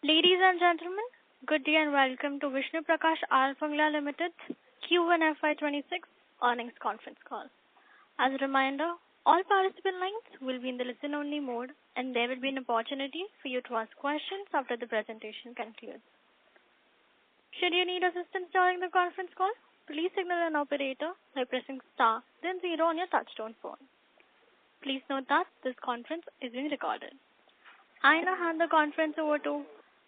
Ladies and gentlemen, good day and welcome to Vishnu Prakash R. Pungla Limited's Q1 FY26 earnings conference call. As a reminder, all participant lines will be in the listen-only mode, and there will be an opportunity for you to ask questions after the presentation concludes. Should you need assistance during the conference call, please signal an operator by pressing star, then 0 on your touchtone phone. Please note that this conference is being recorded. I now hand the conference over to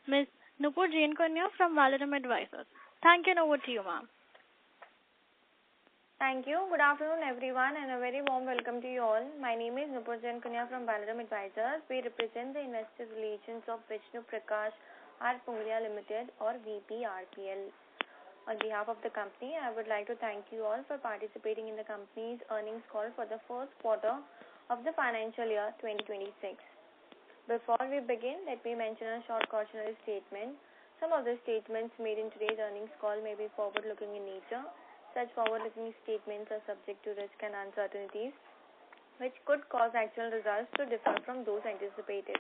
Ms. Nupur Jain Kunya from Valorem Advisors. Thank you, and over to you, ma'am. Thank you. Good afternoon, everyone, and a very warm welcome to you all. My name is Nupur Jain Kunya from Valorem Advisors. We represent the investor relations of Vishnu Prakash R. Pungla Limited, or VPRPL. On behalf of the company, I would like to thank you all for participating in the company's earnings call for the first quarter of the financial year 2026. Before we begin, let me mention a short cautionary statement. Some of the statements made in today's earnings call may be forward-looking in nature. Such forward-looking statements are subject to risk and uncertainties, which could cause actual results to differ from those anticipated.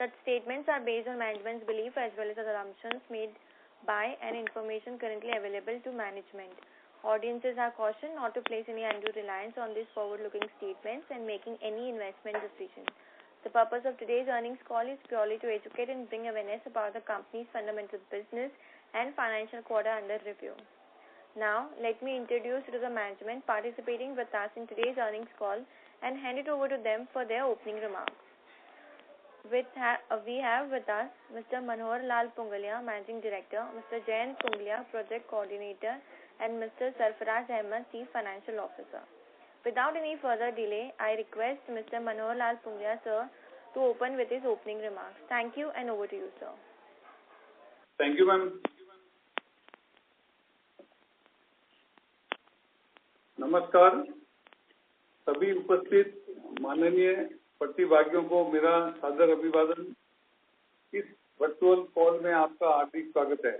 Such statements are based on management's belief as well as assumptions made by and information currently available to management. Audiences are cautioned not to place any undue reliance on these forward-looking statements and making any investment decisions. The purpose of today's earnings call is purely to educate and bring awareness about the company's fundamental business and financial quarter under review. Now, let me introduce you to the management participating with us in today's earnings call and hand it over to them for their opening remarks. We have with us Mr. Manohar Lal Pungalia, Managing Director, Mr. Jayant Pungla, Project Coordinator, and Mr. Sarfaraz Ahmed, Chief Financial Officer. Without any further delay, I request Mr. Manohar Lal Pungalia, sir, to open with his opening remarks. Thank you, and over to you, sir. Thank you, ma'am. नमस्कार सभी उपस्थित माननीय प्रतिभागियों को मेरा सादर अभिवादन। इस वर्चुअल कॉल में आपका हार्दिक स्वागत है।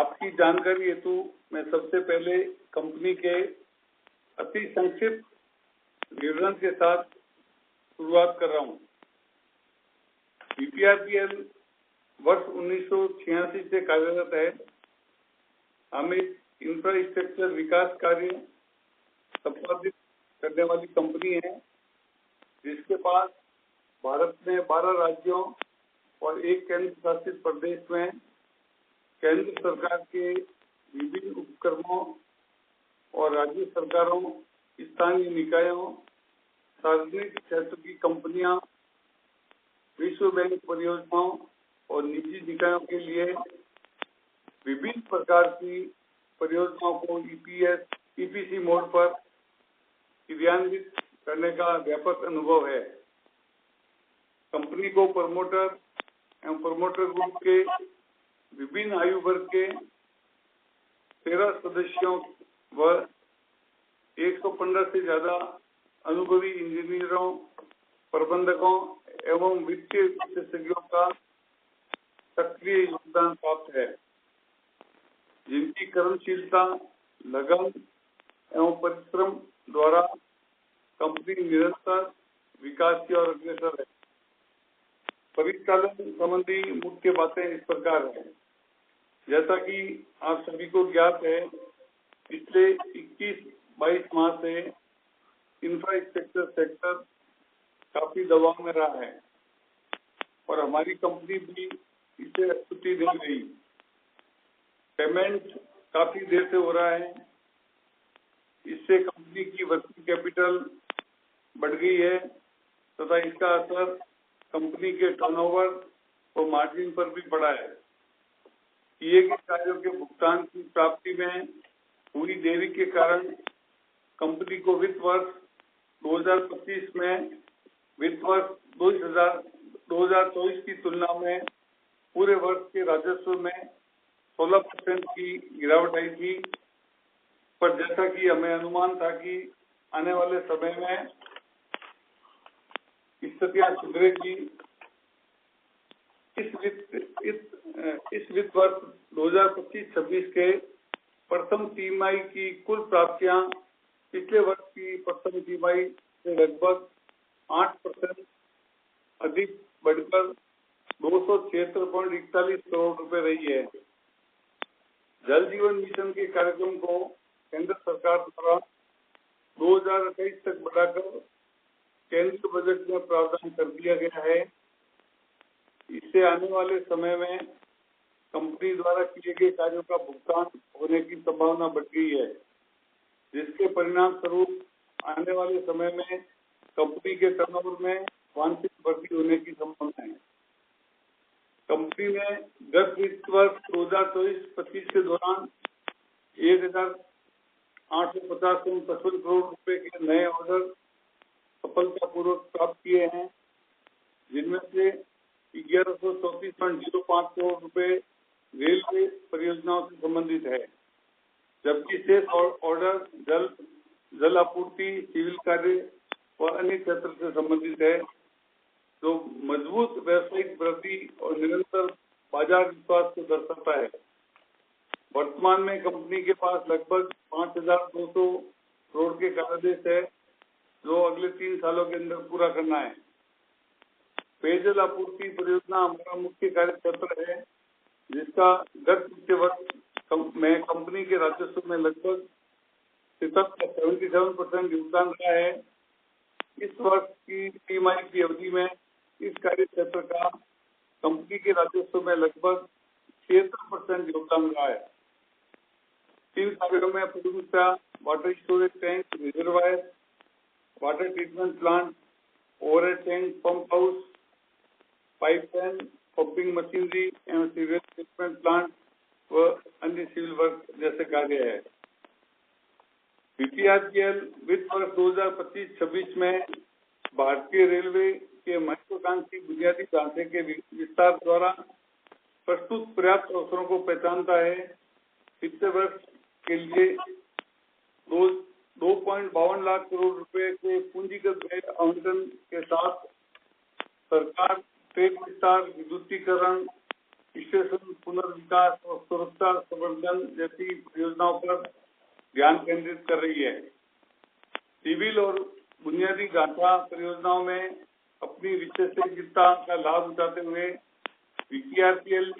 आपकी जानकारी हेतु मैं सबसे पहले कंपनी के अति संक्षिप्त विवरण के साथ शुरुआत कर रहा हूं। VPRPL वर्ष 1986 से कार्यरत है। हम एक इंफ्रास्ट्रक्चर विकास कार्य संपादित करने वाली कंपनी है, जिसके पास भारत में 12 राज्यों और एक केंद्र शासित प्रदेश में केंद्र सरकार के विभिन्न उपक्रमों और राज्य सरकारों, स्थानीय निकायों, सार्वजनिक क्षेत्र की कंपनियां, विश्व बैंक परियोजनाओं और निजी निकायों के लिए विभिन्न प्रकार की परियोजनाओं को EPC मोड पर क्रियान्वित करने का व्यापक अनुभव है। कंपनी को प्रमोटर एवं प्रमोटर ग्रुप के विभिन्न आयु वर्ग के 13 सदस्यों व 115 से ज्यादा अनुभवी इंजीनियरों, प्रबंधकों एवं वित्तीय विशेषज्ञों का सक्रिय योगदान प्राप्त है, जिनकी कर्मशीलता, लगन एवं परिश्रम द्वारा कंपनी निरंतर विकास की ओर अग्रसर है। परिचालन संबंधी मुख्य बातें इस प्रकार है। जैसा कि आप सभी को ज्ञात है, पिछले 21-22 माह से इंफ्रास्ट्रक्चर सेक्टर काफी दबाव में रहा है और हमारी कंपनी भी इसे छुट्टी दे गई। पेमेंट काफी देर से हो रहा है। इससे कंपनी की वर्किंग कैपिटल बढ़ गई है तथा इसका असर कंपनी के टर्नओवर और मार्जिन पर भी पड़ा है। किए गए कार्यों के भुगतान की प्राप्ति में हुई देरी के कारण कंपनी को वित्त वर्ष 2025 में वित्त वर्ष 2024 की तुलना में पूरे वर्ष के राजस्व में 16% की गिरावट आई थी। पर जैसा कि हमें अनुमान था कि आने वाले समय में स्थितियां सुधरेगी, इस वित्त वर्ष 2025-26 के प्रथम तिमाही की कुल प्राप्तियां पिछले वर्ष की प्रथम तिमाही से लगभग 8% अधिक बढ़कर 276.41 करोड़ रुपए रही है। जल जीवन मिशन के कार्यक्रम को केंद्र सरकार द्वारा 2028 तक बढ़ाकर केंद्रीय बजट में प्रावधान कर दिया गया है। इससे आने वाले समय में कंपनी द्वारा किए गए कार्यों का भुगतान होने की संभावना बढ़ गई है, जिसके परिणाम स्वरूप आने वाले समय में कंपनी के टर्नओवर में वांछित वृद्धि होने की संभावना है। कंपनी ने गत वित्त वर्ष 2024-25 के दौरान 1,850.55 करोड़ रुपए के नए ऑर्डर सफलतापूर्वक प्राप्त किए हैं, जिनमें से 1134.05 करोड़ रुपए रेलवे परियोजनाओं से संबंधित है, जबकि शेष ऑर्डर जल आपूर्ति, सिविल कार्य और अन्य क्षेत्र से संबंधित है, जो मजबूत व्यावसायिक वृद्धि और निरंतर बाजार विश्वास को दर्शाता है। वर्तमान में कंपनी के पास लगभग 5,200 करोड़ के कार्यादेश है, जो अगले 3 सालों के अंदर पूरा करना है। पेयजल आपूर्ति परियोजना हमारा मुख्य कार्य क्षेत्र है, जिसका गत वित्तीय वर्ष में कंपनी के राजस्व में लगभग 77% योगदान रहा है। इस वर्ष की तिमाही की अवधि में इस कार्य क्षेत्र का कंपनी के राजस्व में लगभग 76% योगदान रहा है। इन कार्यों में प्रमुखता water storage tank, reservoir, water treatment plant, overhead tank, pump house, pipeline, pumping machinery एवं सीवरेज ट्रीटमेंट प्लांट व अन्य सिविल वर्क जैसे कार्य है। बीपीआरपीएल वित्त वर्ष 2025-26 में भारतीय रेलवे के महत्वाकांक्षी बुनियादी ढांचे के विस्तार द्वारा प्रस्तुत पर्याप्त अवसरों को पहचानता है। वित्तीय वर्ष के लिए 2.52 लाख करोड़ रुपए के पूंजीगत व्यय आवंटन के साथ सरकार ट्रेन विस्तार, विद्युतीकरण, स्टेशन पुनर्विकास और सुरक्षा प्रबंधन जैसी परियोजनाओं पर ध्यान केंद्रित कर रही है। सिविल और बुनियादी ढांचा परियोजनाओं में अपनी विशेषज्ञता का लाभ उठाते हुए बीपीआरपीएल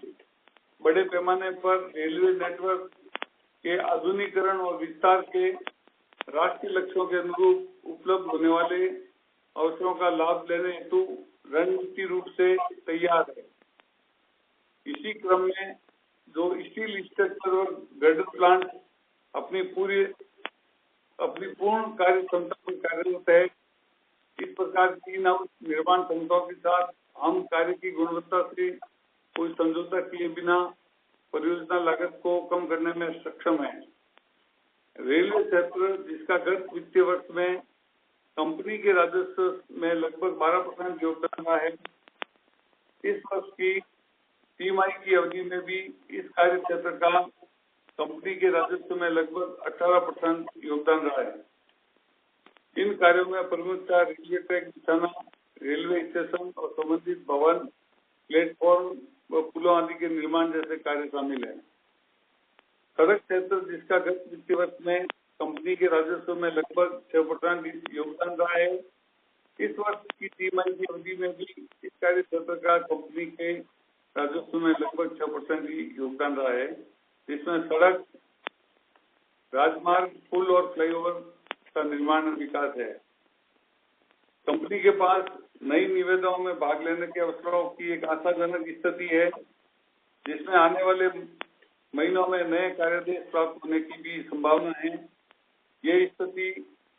बड़े पैमाने पर रेलवे नेटवर्क के आधुनिकीकरण और विस्तार के राष्ट्रीय लक्ष्यों के अनुरूप उपलब्ध होने वाले अवसरों का लाभ लेने हेतु रणनीतिक रूप से तैयार है। इसी क्रम में जो स्टील स्ट्रक्चर और गर्डर प्लांट अपनी पूर्ण कार्य क्षमता पर कार्यरत है, इस प्रकार की निर्माण क्षमताओं के साथ हम कार्य की गुणवत्ता से कोई समझौता किए बिना परियोजना लागत को कम करने में सक्षम है। रेलवे क्षेत्र, जिसका गत वित्तीय वर्ष में कंपनी के राजस्व में लगभग 12% योगदान रहा है, इस वर्ष की तिमाही की अवधि में भी इस कार्य क्षेत्र का कंपनी के राजस्व में लगभग 18% योगदान रहा है। इन कार्यों में प्रमुखतः रेलवे ट्रैक बिछाना, रेलवे स्टेशन और संबंधित भवन, प्लेटफॉर्म व पुलों आदि के निर्माण जैसे कार्य शामिल है। सड़क क्षेत्र, जिसका गत वित्तीय वर्ष में कंपनी के राजस्व में लगभग 6% योगदान रहा है, इस वर्ष की तिमाही की अवधि में भी इस कार्य क्षेत्र का कंपनी के राजस्व में लगभग 6% ही योगदान रहा है, जिसमें सड़क, राजमार्ग, पुल और फ्लाईओवर का निर्माण और विकास है। कंपनी के पास नई निविदाओं में भाग लेने के अवसरों की एक आशाजनक स्थिति है, जिसमें आने वाले महीनों में नए कार्यादेश प्राप्त होने की भी संभावना है। यह स्थिति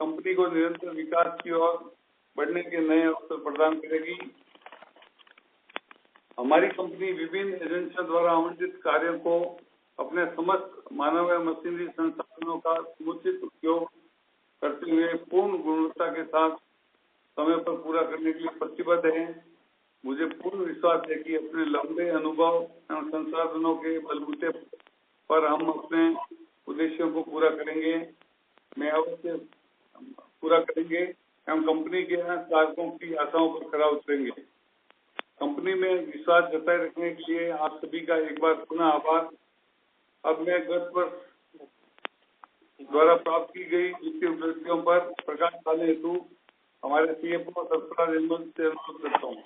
कंपनी को निरंतर विकास की ओर बढ़ने के नए अवसर प्रदान करेगी। हमारी कंपनी विभिन्न एजेंसियों द्वारा आवंटित कार्यों को अपने समस्त मानव एवं मशीनरी संसाधनों का समुचित उपयोग करते हुए पूर्ण गुणवत्ता के साथ समय पर पूरा करने के लिए प्रतिबद्ध है। मुझे पूर्ण विश्वास है कि अपने लंबे अनुभव एवं संसाधनों के बलबूते पर हम अपने उद्देश्यों को पूरा करेंगे। मैं अवश्य पूरा करेंगे एवं कंपनी के ग्राहकों की आशाओं पर खरा उतरेंगे। कंपनी में विश्वास जताए रखने के लिए आप सभी का एक बार पुनः आभार। अब मैं गत वर्ष द्वारा प्राप्त की गई वित्तीय उपलब्धियों पर प्रकाश डालने हेतु हमारे सीएफओ सरफराज अहमद से अनुरोध करता हूँ।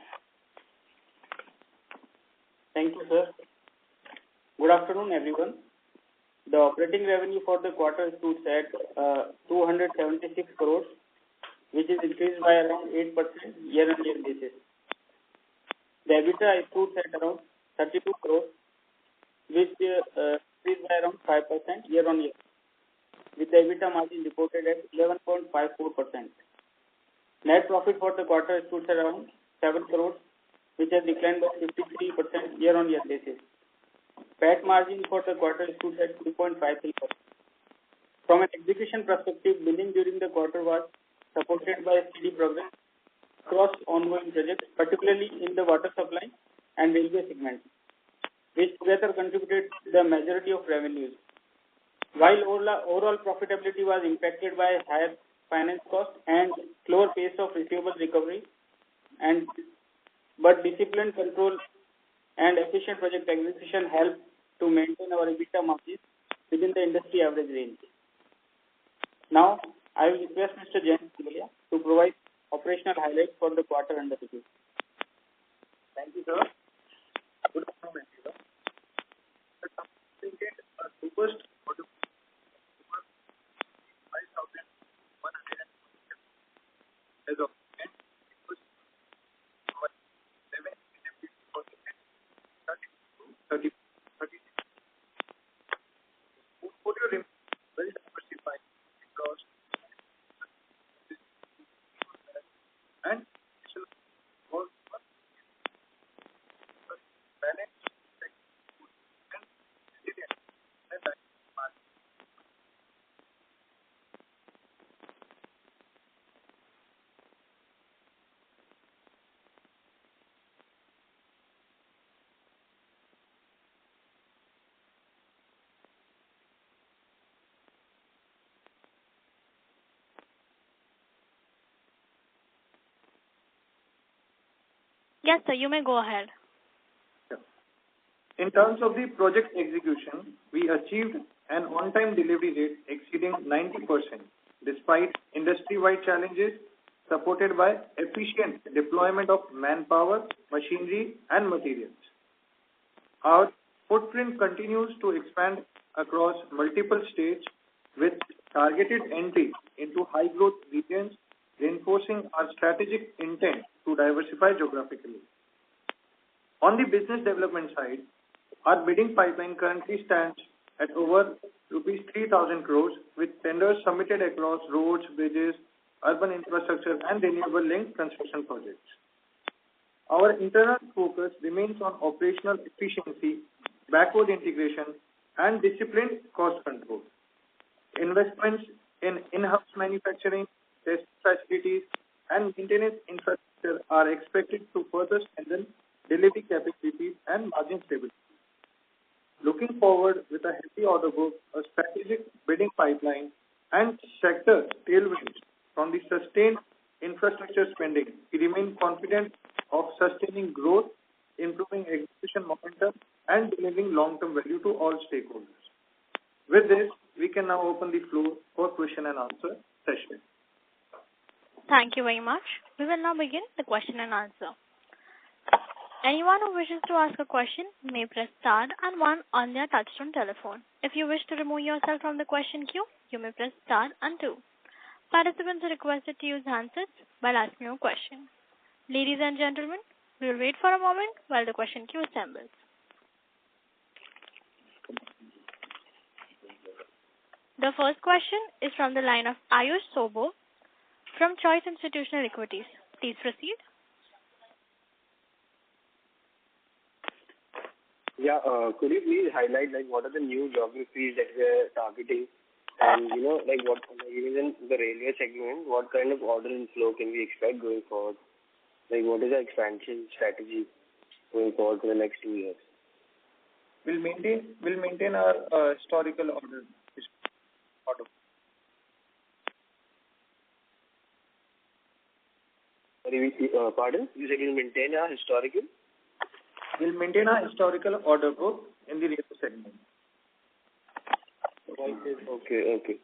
Thank you, sir. Good afternoon, everyone. The operating revenue for the quarter stood at 276 crores, which is increased by around 8% year-on-year basis. The EBITDA stood at around 32 crores, which increased by around 5% year-on-year, with the EBITDA margin reported at 11.54%. Net profit for the quarter stood at around 7 crores, which has declined by 53% year-on-year basis. PAT margin for the quarter stood at 2.53%. From an execution perspective, billing during the quarter was supported by steady progress across ongoing projects, particularly in the water supply and railway segments, which together contributed to the majority of revenues. While overall profitability was impacted by higher finance costs and slower pace of receivable recovery, but disciplined control and efficient project execution helped to maintain our EBITDA margins within the industry average range. Now, I will request Mr. Jayant Punglia to provide operational highlights for the quarter under review. Thank you, sir. Good afternoon, everyone. The company did a robust order over 5,100 as of end. It was our 7 30. Portfolio remains well diversified across and Yes, sir, you may go ahead. in terms of the project execution, we achieved an on-time delivery rate exceeding 90%, despite industry-wide challenges supported by efficient deployment of manpower, machinery, and materials. Our footprint continues to expand across multiple states with targeted entry into high-growth regions, reinforcing our strategic intent to diversify geographically. On the business development side, our bidding pipeline currently stands at over rupees 3,000 crores, with tenders submitted across roads, bridges, urban infrastructure, and renewable-linked construction projects. Our internal focus remains on operational efficiency, backward integration, and disciplined cost control. Investments in in-house manufacturing, test facilities, and maintenance infrastructure are expected to further strengthen delivery capabilities and margin stability. Looking forward, with a healthy order book, a strategic bidding pipeline, and sector tailwinds from the sustained infrastructure spending, we remain confident of sustaining growth, improving execution momentum, and delivering long-term value to all stakeholders. With this, we can now open the floor for question and answer session. Thank you very much. We will now begin the question and answer. Anyone who wishes to ask a question may press star and 1 on their touchtone telephone. If you wish to remove yourself from the question queue, you may press star and 2. Participants are requested to use handsets while asking a question. Ladies and gentlemen, we will wait for a moment while the question queue assembles. The first question is from the line of Ayush Sobo from Choice Institutional Equities. Please proceed. Yeah, could you please highlight what are the new geographies that we are targeting, and what even in the railway segment, what kind of order inflow can we expect going forward? What is our expansion strategy going forward for the next 2 years? We'll maintain our historical order. Pardon? You said you'll maintain our historical? We'll maintain our historical order book in the railway segment. Okay.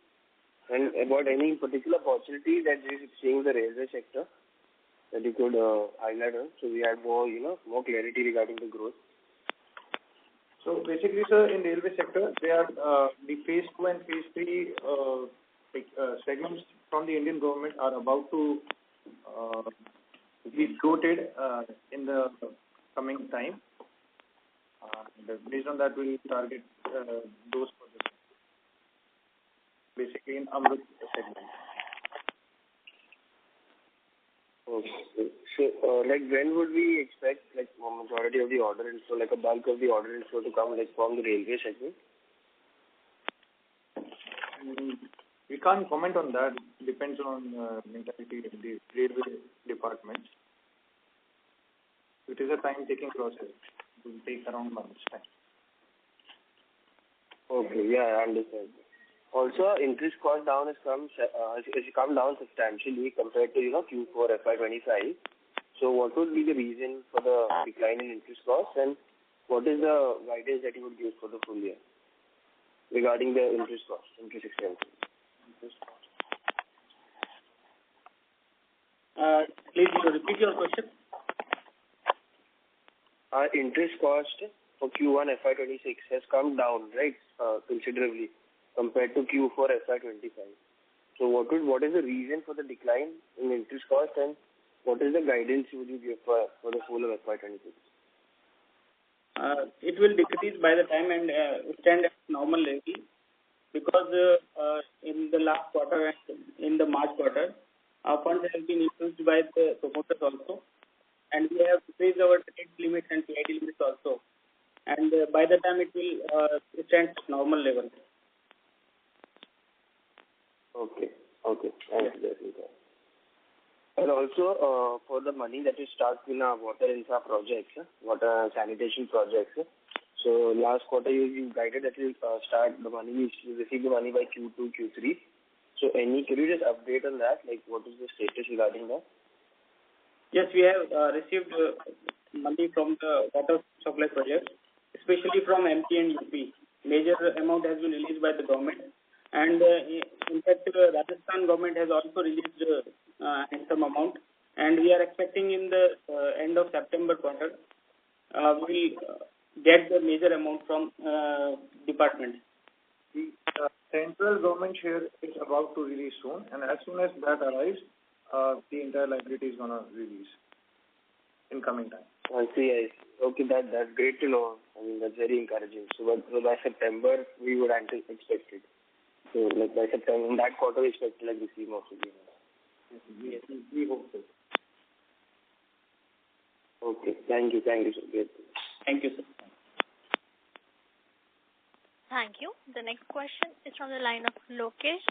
And about any particular opportunity that you're seeing in the railway sector that you could highlight on, so we have more clarity regarding the growth? So basically, sir, in railway sector, they are the phase 2 and phase 3 segments from the Indian government are about to be floated in the coming time. Based on that, we'll target those projects, basically in Amrut segment. Okay. So, like, when would we expect, like, majority of the order inflow, like a bulk of the order inflow to come, like, from the railway segment? We can't comment on that. It depends on mentality of the railway department. It is a time-taking process. It will take around months' time. Okay, yeah, I understand. Also, interest cost down has come down substantially compared to, Q4 FY25. So what would be the reason for the decline in interest cost, and what is the guidance that you would give for the full year regarding the interest expense? Please repeat your question. Interest cost for Q1 FY26 has come down, right, considerably compared to Q4 FY25. So what is the reason for the decline in interest cost, and what is the guidance would you give for the whole of FY26? It will decrease by the time and stand at normal level, because in the last quarter and in the March quarter, our funds have been influenced by the promoters also, and we have raised our credit limits and PID limits also, and by the time it will stand at normal level. Okay. Thank you. And also, for the money that is stuck in our water infra projects, water sanitation projects, so last quarter you guided that you receive the money by Q2, Q3. So can you just update on that? Like, what is the status regarding that? Yes, we have received money from the water supply projects, especially from MP and UP. Major amount has been released by the government, and in fact, Rajasthan government has also released some amount, and we are expecting in the end of September quarter, we will get the major amount from department. The central government share is about to release soon, and as soon as that arrives, the entire liability is going to release in coming time. I see. Okay, that's great to know. I mean, that's very encouraging. So by September, we would expect it. So, like, by September, in that quarter, we expect to, like, receive most of the money. Yes, we hope so. Okay, thank you, sir. Great. Thank you, sir. Thank you. The next question is from the line of Lokesh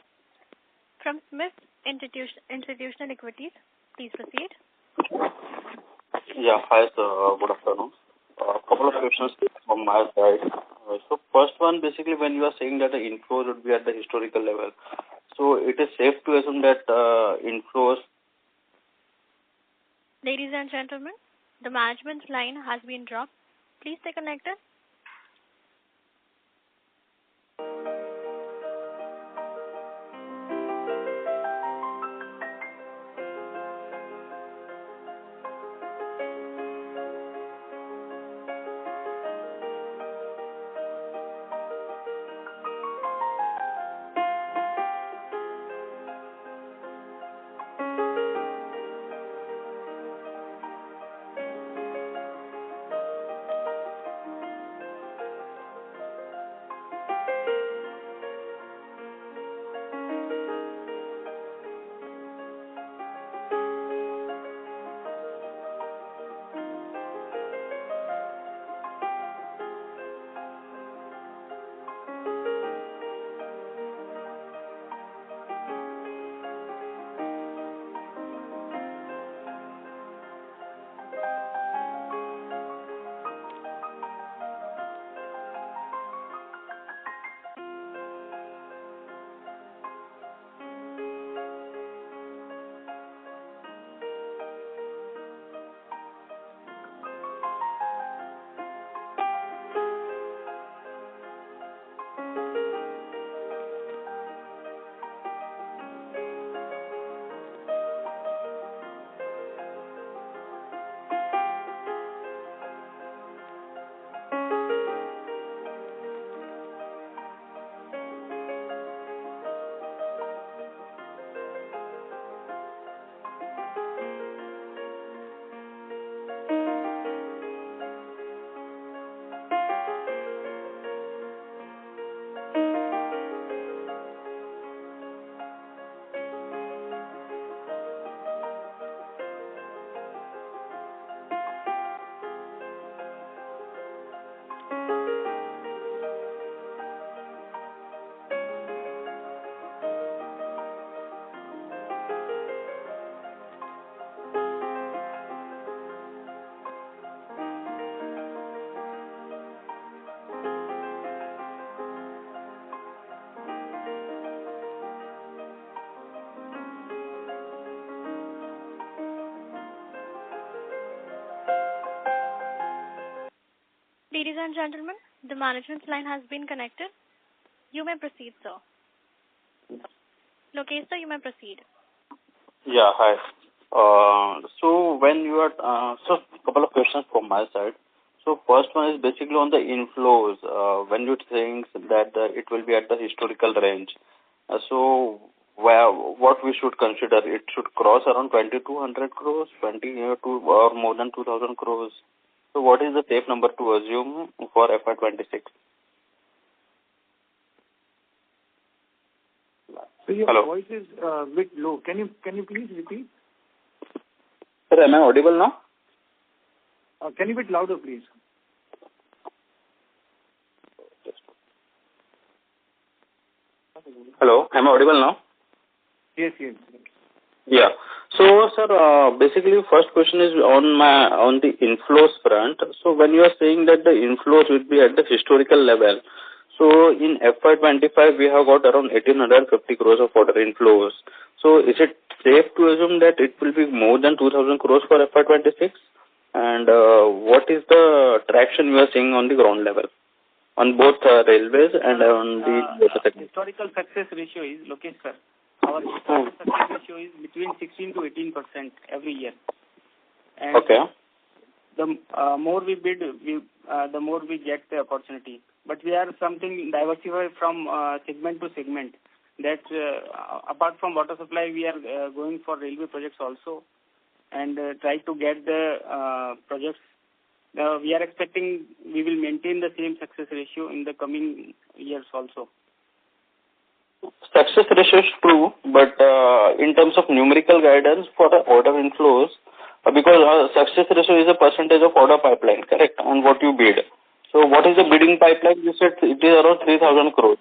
from Smith Institutional Equities. Please proceed. Yeah, hi sir. Good afternoon. A couple of questions from my side. So first one, basically, when you are saying that the inflows would be at the historical level, so it is safe to assume that inflows. Ladies and gentlemen, the management's line has been dropped. Please stay connected. Ladies and gentlemen, the management's line has been connected. You may proceed, sir. Lokesh, sir, you may proceed. Yeah, hi. So when you are, so a couple of questions from my side. So first one is basically on the inflows. When you're saying that it will be at the historical range. So what we should consider? It should cross around 2,200 crores, 22 or more than 2,000 crores. So what is the safe number to assume for FY26? So your Hello. voice is a bit low. Can you please repeat? Sir, am I audible now? Can you be a bit louder, please? Hello, am I audible now? Yes. Yeah. So, sir, basically, first question is on the inflows front. So, when you are saying that the inflows will be at the historical level, so in FY25 we have got around 1,850 crores of order inflows. So, is it safe to assume that it will be more than 2,000 crores for FY26? And what is the traction you are seeing on the ground level, on both railways and on the water segment? Historical success ratio is, Lokesh sir, our historical success ratio is between 16 to 18% every year. And okay. The more we bid, the more we get the opportunity. But we are something diversified from segment to segment. That apart from water supply, we are going for railway projects also, and try to get the projects. We are expecting we will maintain the same success ratio in the coming years also. Success ratio is true, but in terms of numerical guidance for the order inflows, because success ratio is a percentage of order pipeline, correct, and what you bid. So what is the bidding pipeline? You said it is around 3,000 crores.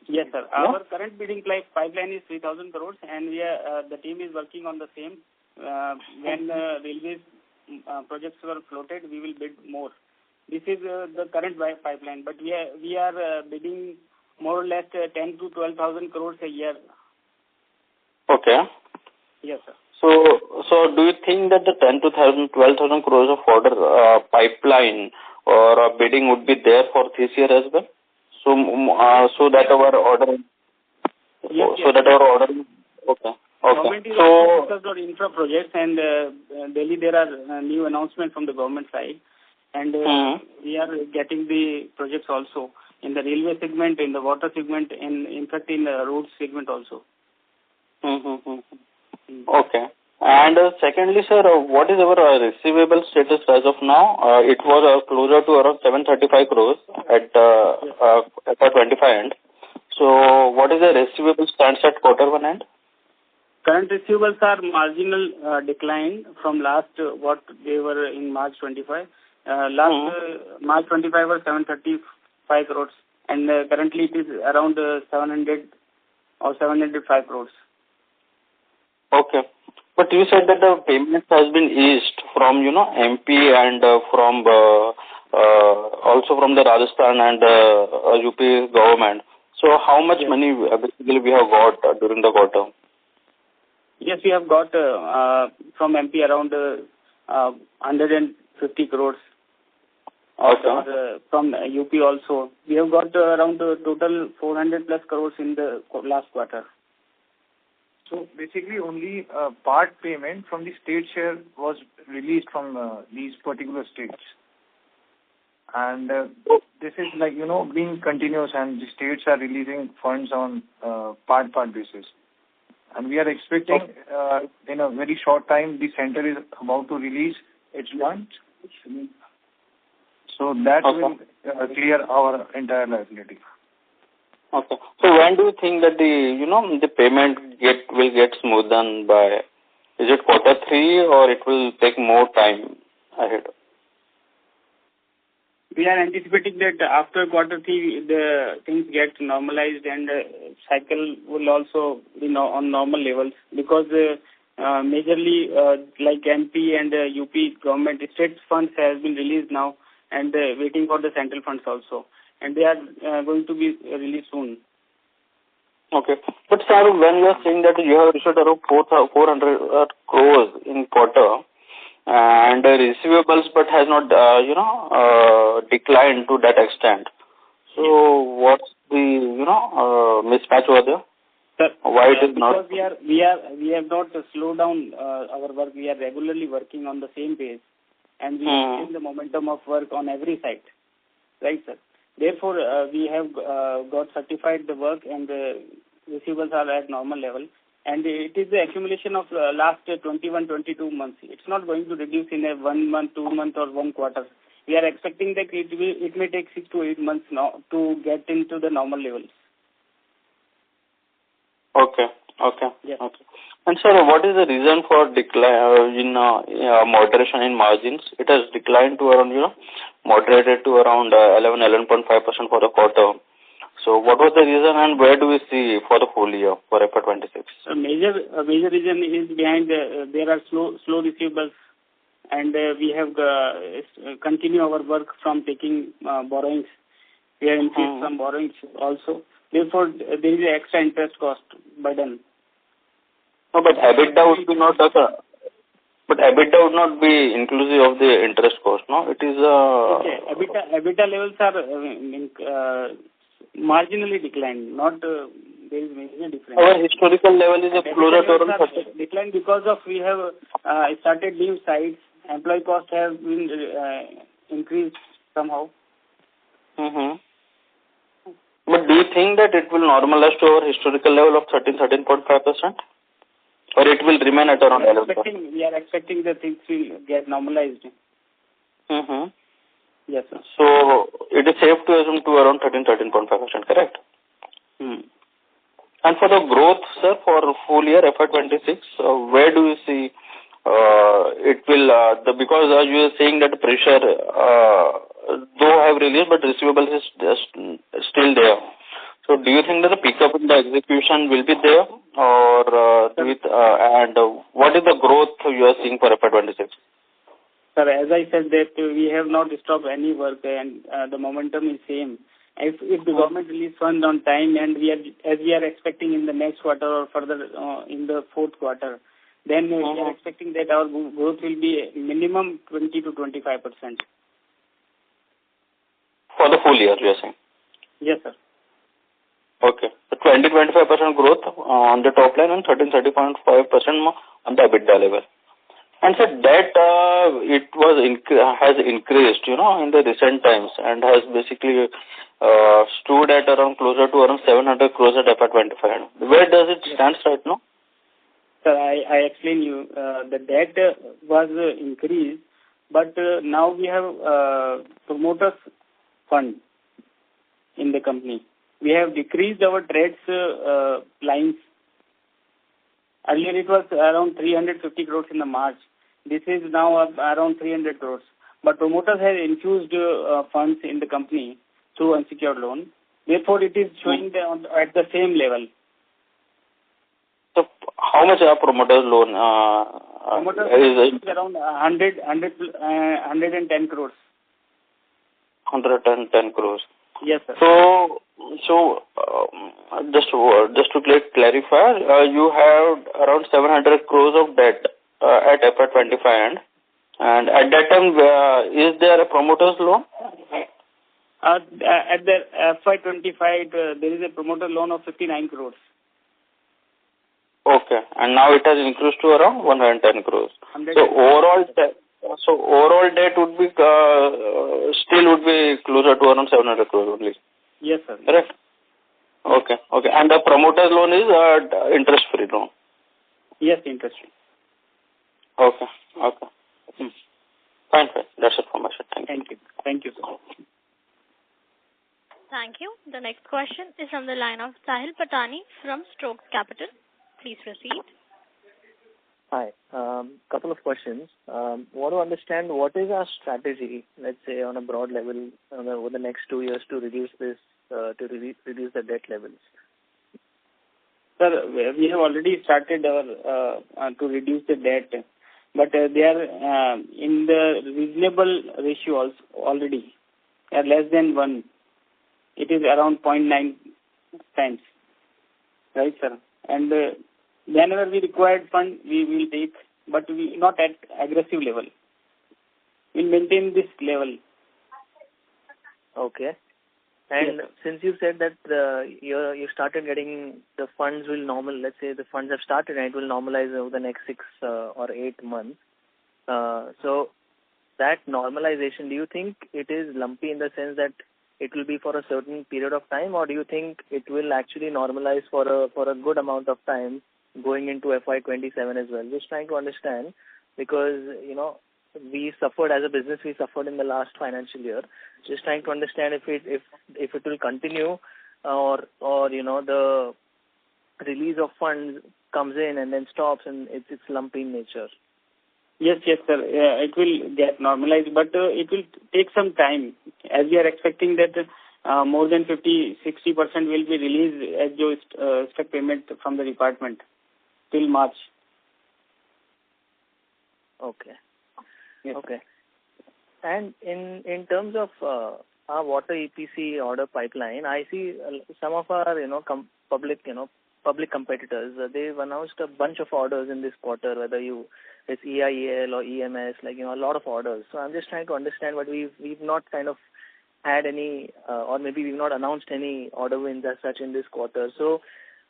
Yes, sir. Yeah? Our current bidding pipeline is 3,000 crores, and we are, the team is working on the same. When railways projects were floated, we will bid more. This is the current pipeline, but we are bidding more or less 10 to 12,000 crores a year. Okay. Yes, sir. So do you think that the 10 to 12,000 crores of order pipeline or bidding would be there for this year as well? So that our order. Yes, so that our order. Okay. Government is also focused on infra projects, and daily there are new announcements from the government side, and we are getting the projects also in the railway segment, in the water segment, and in fact in the road segment also. Okay. And secondly, sir, what is our receivable status as of now? It was closer to around 735 crores at FY25 end. So what is the receivable stands at quarter one end? Current receivables are marginal decline from last what they were in March 25. March 25 was 735 crores, and currently it is around 700 or 705 crores. Okay. But you said that the payment has been eased from, MP and from also from the Rajasthan and UP government. So how much money basically we have got during the quarter? Yes, we have got from MP around 150 crores. Okay. From UP also. We have got around total 400 plus crores in the last quarter. So basically only part payment from the state share was released from these particular states. And this is being continuous, and the states are releasing funds on part basis. And we are expecting in a very short time the center is about to release its funds. So that will clear our entire liability. Okay. So when do you think that the payment will get smoothened by? Is it quarter 3 or it will take more time ahead? We are anticipating that after quarter 3 the things get normalized, and cycle will also be on normal levels, because majorly like MP and UP government state funds has been released now, and waiting for the central funds also, and they are going to be released soon. Okay. But sir, when you are saying that you have issued around 400 crores in quarter, and receivables, but has not, declined to that extent. So what's the, mismatch over there? Sir, why it is not? Because we have not slowed down our work. We are regularly working on the same pace, and we maintain the momentum of work on every site. Right, sir. Therefore, we have got certified the work, and the receivables are at normal level. And it is the accumulation of last 21, 22 months. It's not going to reduce in a 1 month, 2 months, or 1 quarter. We are expecting that it may take 6 to 8 months now to get into the normal levels. Okay. Yes. Okay. And sir, what is the reason for decline in moderation in margins? It has declined to around, moderated to around 11.5% for the quarter. So what was the reason, and where do we see for the full year for FY26? A major reason is behind there are slow receivables, and we have continue our work from taking borrowings. We have increased some borrowings also. Therefore, there is an extra interest cost burden. No, but EBITDA would be not. But EBITDA would not be inclusive of the interest cost, no? It is. Okay. EBITDA levels are marginally declined. Not there is major difference. Our historical level is closer to around 30. Declined because of we have started new sites. Employee costs have been increased somehow. But do you think that it will normalize to our historical level of 13.5%? Or it will remain at around 11%? We are expecting that things will get normalized. Yes, sir. So it is safe to assume to around 13.5%, correct? And for the growth, sir, for full year FY26, where do you see it will, because you are saying that pressure, though have released, but receivables is still there. So do you think that the pickup in the execution will be there, or and what is the growth you are seeing for FY26? Sir, as I said that we have not stopped any work, and the momentum is same. If the government release fund on time, and we are expecting in the next quarter or further in the fourth quarter, then we are expecting that our growth will be minimum 20 to 25%. For the full year, you are saying? Yes, sir. Okay. So 20-25% growth on the top line and 30.5% on the EBITDA level. And so that it has increased, in the recent times, and has basically stood at around closer to around 700 crores at FY25. Where does it stand right now? Sir, I explain you. The debt was increased, but now we have promoters fund in the company. We have decreased our trades lines. Earlier it was around 350 crores in the March. This is now around 300 crores. But promoters have infused funds in the company through unsecured loan. Therefore, it is showing at the same level. So, how much are promoters loan? Promoters is around 110 crores. 110 crores. Yes, sir. So just to clarify, you have around 700 crores of debt at FY25 end, and at that time, is there a promoter's loan? At the FY25, there is a promoter loan of 59 crores. Okay, and now it has increased to around 110 crores. So overall debt would be still would be closer to around 700 crores only. Yes, sir. Correct. Okay. And the promoter's loan is interest-free loan. Yes, interest-free. Okay. Fine. That's it from my side. Thank you. Thank you, sir. Thank you. The next question is from the line of Sahil Patani from Stroke Capital. Please proceed. Hi. Couple of questions. Want to understand what is our strategy, let's say on a broad level, over the next 2 years to reduce this, reduce the debt levels. Sir, we have already started our to reduce the debt, but they are in the reasonable ratio also already. They are less than 1. It is around 0.9 times. Right, sir? And whenever we required fund, we will take, but we not at aggressive level. We'll maintain this level. Okay. And Yes. since you said that you started getting the funds will normal, let's say the funds have started and it will normalize over the next 6 or 8 months. So that normalization, do you think it is lumpy in the sense that it will be for a certain period of time, or do you think it will actually normalize for a good amount of time going into FY27 as well? Just trying to understand, because we suffered as a business. We suffered in the last financial year. Just trying to understand if it will continue, or the release of funds comes in and then stops, and it's lumpy in nature. Yes, sir. It will get normalized, but it will take some time, as we are expecting that more than 50-60% will be released as your stock payment from the department till March. Okay. Yes. Okay. And in terms of our water EPC order pipeline, I see some of our public competitors. They've announced a bunch of orders in this quarter, whether it's EIEL or EMS, a lot of orders. So I'm just trying to understand, but we've not kind of had any, or maybe we've not announced any order wins as such in this quarter. So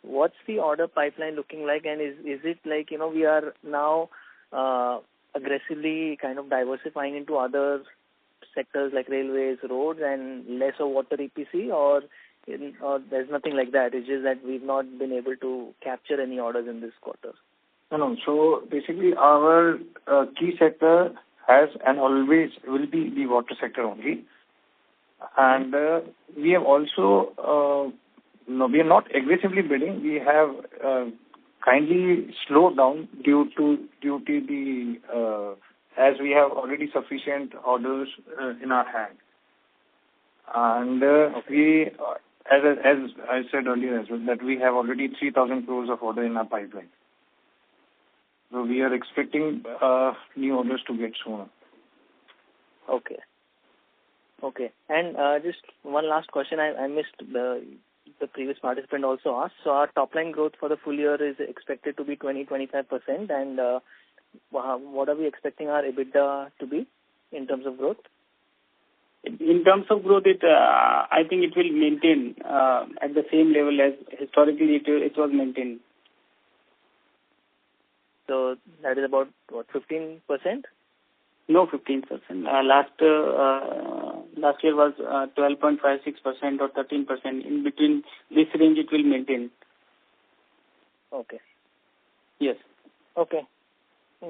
what's the order pipeline looking like, and is it like we are now aggressively kind of diversifying into other sectors like railways, roads, and less of water EPC, or there's nothing like that? It's just that we've not been able to capture any orders in this quarter. No. So basically, our key sector has and always will be the water sector only. And we have also, we are not aggressively bidding. We have kindly slowed down due to the as we have already sufficient orders in our hand. And we, as I said earlier as well, that we have already 3,000 crores of order in our pipeline. So we are expecting new orders to get sooner. Okay. And just one last question. I missed the previous participant also asked. So our top line growth for the full year is expected to be 20-25%. And what are we expecting our EBITDA to be in terms of growth? In terms of growth, I think it will maintain at the same level as historically it was maintained. So that is about, 15%? No, 15%. Last year was 12.56% or 13%. In between this range, it will maintain. Okay. Yes. Okay.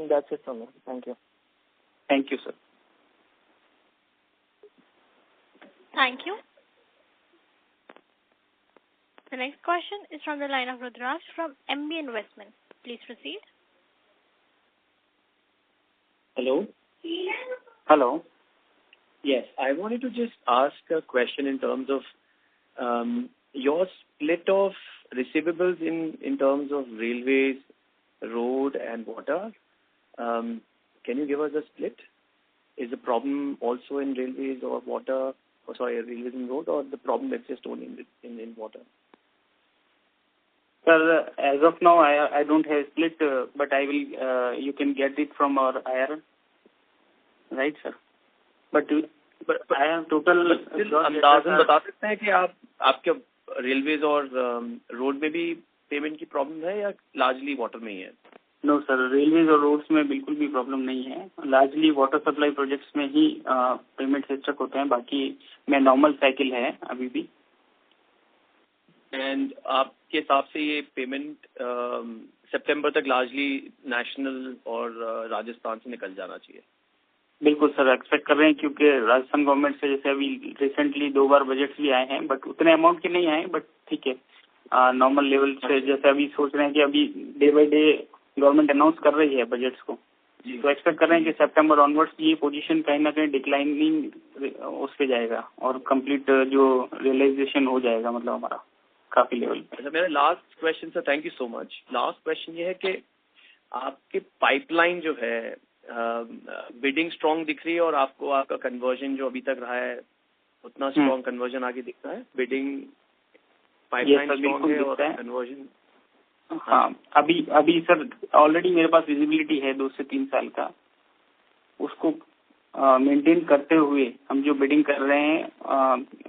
That's it from me. Thank you. Thank you, sir. Thank you. The next question is from the line of Rudraj from MB Investment. Please proceed. Hello? Hello. Yes, I wanted to just ask a question in terms of your split of receivables in terms of railways, road and water. Can you give us a split? Is the problem also in railways or water, railways and road, or the problem is just only in water? Sir, as of now, I don't have split, but I will. You can get it from our IR, right, sir? But I have total. अंदाज़न बता सकते हैं कि आपके railways और road में भी payment की problem है या लार्जली वाटर में ही है? नो सर, रेलवेज और रोड्स में बिल्कुल भी प्रॉब्लम नहीं है. लार्जली वाटर सप्लाई प्रोजेक्ट्स में ही पेमेंट से स्टक होते हैं. बाकी में नॉर्मल साइकिल है अभी भी. एंड आपके हिसाब से ये पेमेंट सितंबर तक लार्जली नेशनल और राजस्थान से निकल जाना चाहिए? बिल्कुल सर, एक्सपेक्ट कर रहे हैं, क्योंकि राजस्थान गवर्नमेंट से जैसे अभी रिसेंटली 2 बार बजट्स भी आए हैं, बट उतने अमाउंट के नहीं आए, बट ठीक है, नॉर्मल लेवल से. जैसे अभी सोच रहे हैं कि अभी day by day government announce कर रही है बजट्स को, तो एक्सपेक्ट कर रहे हैं कि सितंबर ऑनवर्ड्स ये पोजीशन कहीं ना कहीं डिक्लाइनिंग उस पे जाएगा और कंप्लीट जो रियलाइजेशन हो जाएगा, मतलब हमारा काफी लेवल. अच्छा, मेरा last question sir, thank you so much. Last question ये है कि आपके पाइपलाइन जो है बिडिंग स्ट्रॉन्ग दिख रही है और आपको आपका कन्वर्जन जो अभी तक रहा है उतना स्ट्रॉन्ग कन्वर्जन आगे दिख रहा है? बिडिंग पाइपलाइन स्ट्रॉन्ग है और कन्वर्जन? हाँ, अभी सर ऑलरेडी मेरे पास विजिबिलिटी है 2 से 3 साल का, उसको मेंटेन करते हुए हम जो बिडिंग कर रहे हैं,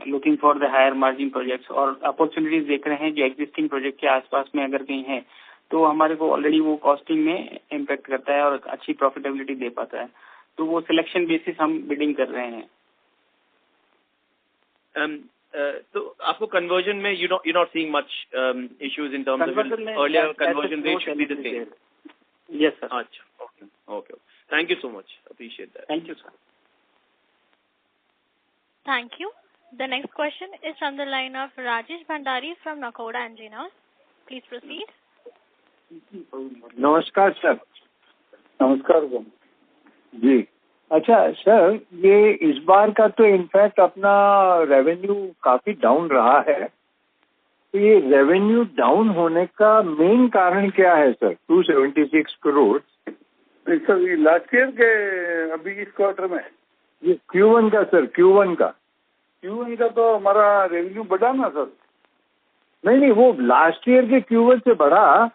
looking for the higher margin projects और अपॉर्चुनिटीज देख रहे हैं जो एग्जिस्टिंग प्रोजेक्ट के आसपास में अगर कहीं है तो हमारे को ऑलरेडी वो कॉस्टिंग में इम्पैक्ट करता है और अच्छी प्रॉफिटेबिलिटी दे पाता है, तो वो सिलेक्शन बेसिस हम बिडिंग कर रहे हैं। तो आपको कन्वर्जन में you not seeing much issues in terms of earlier conversion rate should be the same? Yes sir. अच्छा, okay, thank you so much, appreciate that. Thank you sir. Thank you. The next question is from the line of Rajesh Bhandari from Nakoda Engineers. Please proceed. नमस्कार sir. नमस्कार जी। अच्छा sir, ये इस बार का तो in fact अपना revenue काफी down रहा है, तो ये रेवेन्यू डाउन होने का मेन कारण क्या है sir? 276 crore sir last year के अभी इस क्वार्टर में ये Q1 का सर, Q1 का तो हमारा रेवेन्यू बढ़ा ना सर? नहीं, वो लास्ट ईयर के Q1 से बढ़ा,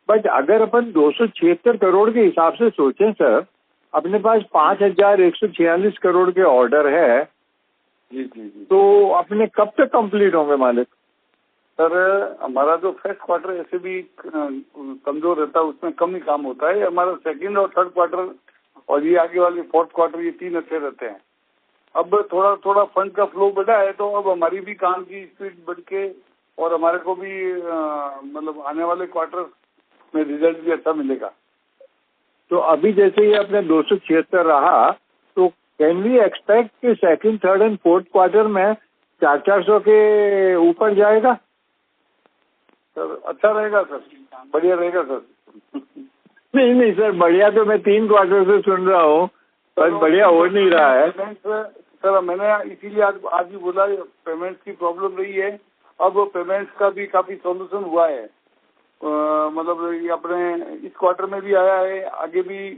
बट अगर अपन 276 करोड़ के हिसाब से सोचें सर, अपने पास 5146 करोड़ के ऑर्डर है। जी, तो अपने कब तक कंप्लीट होंगे मालिक? सर हमारा जो फर्स्ट क्वार्टर ऐसे भी कमजोर रहता है, उसमें कम ही काम होता है। हमारा सेकंड और थर्ड क्वार्टर और ये आगे वाले फोर्थ क्वार्टर, ये 3 अच्छे रहते हैं। अब थोड़ा फंड का फ्लो बढ़ा है, तो अब हमारी भी काम की स्पीड बढ़ के और हमारे को भी मतलब आने वाले क्वार्टर में रिजल्ट भी अच्छा मिलेगा। तो अभी जैसे ये अपने 276 रहा, तो कैन वी एक्सपेक्ट कि second, third and fourth quarter में 400 के ऊपर जाएगा? सर अच्छा रहेगा सर, बढ़िया रहेगा सर। नहीं सर, बढ़िया तो मैं 3 क्वार्टर से सुन रहा हूँ, पर बढ़िया हो नहीं रहा है सर। मैंने इसीलिए आज भी बोला, पेमेंट्स की प्रॉब्लम रही है। अब पेमेंट्स का भी काफी सॉल्यूशन हुआ है, मतलब ये अपने इस क्वार्टर में भी आया है, आगे भी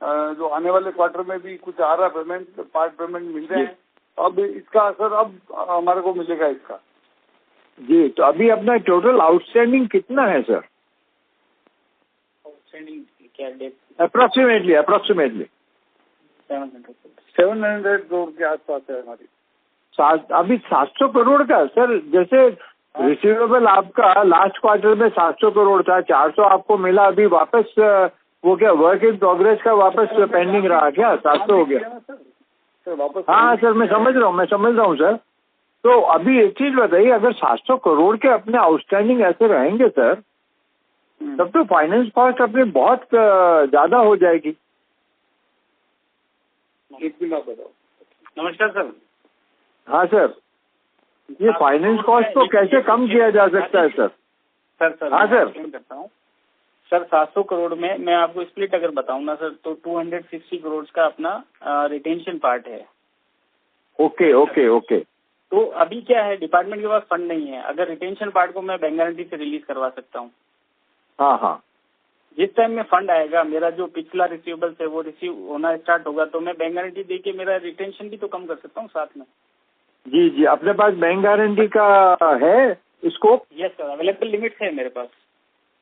जो आने वाले क्वार्टर में भी कुछ आ रहा पेमेंट, पार्ट पेमेंट मिल रहे हैं। अब इसका असर अब हमारे को मिलेगा इसका। जी, तो अभी अपना टोटल आउटस्टैंडिंग कितना है सर? आउटस्टैंडिंग क्या डेट? अप्रोक्सीमेटली 700 करोड़ के आसपास है हमारी। अभी 700 करोड़ का सर, जैसे रिसीवेबल आपका लास्ट क्वार्टर में 700 करोड़ था, 400 आपको मिला, अभी वापस वो क्या वर्क इन प्रोग्रेस का वापस पेंडिंग रहा क्या? 700 हो गया? हाँ सर, मैं समझ रहा हूँ सर। तो अभी एक चीज बताइए, अगर 700 करोड़ के अपने आउटस्टैंडिंग ऐसे रहेंगे सर, तब तो फाइनेंस कॉस्ट अपने बहुत ज्यादा हो जाएगी। एक मिनट आप बताओ। नमस्कार सर। हाँ सर, ये फाइनेंस कॉस्ट को कैसे कम किया जा सकता है सर? सर हाँ सर, करता हूँ सर। 700 करोड़ में मैं आपको स्प्लिट अगर बताऊँ ना सर, तो 260 करोड़ का अपना रिटेंशन पार्ट है। ओके। तो अभी क्या है, डिपार्टमेंट के पास फंड नहीं है। अगर रिटेंशन पार्ट को मैं बैंक गारंटी से रिलीज करवा सकता हूँ। हाँ। जिस टाइम में फंड आएगा, मेरा जो पिछला रिसीवेबल्स है वो रिसीव होना स्टार्ट होगा, तो मैं बैंक गारंटी देके मेरा रिटेंशन भी तो कम कर सकता हूँ साथ में। जी, अपने पास बैंक गारंटी का है scope? Yes sir, available limit है मेरे पास।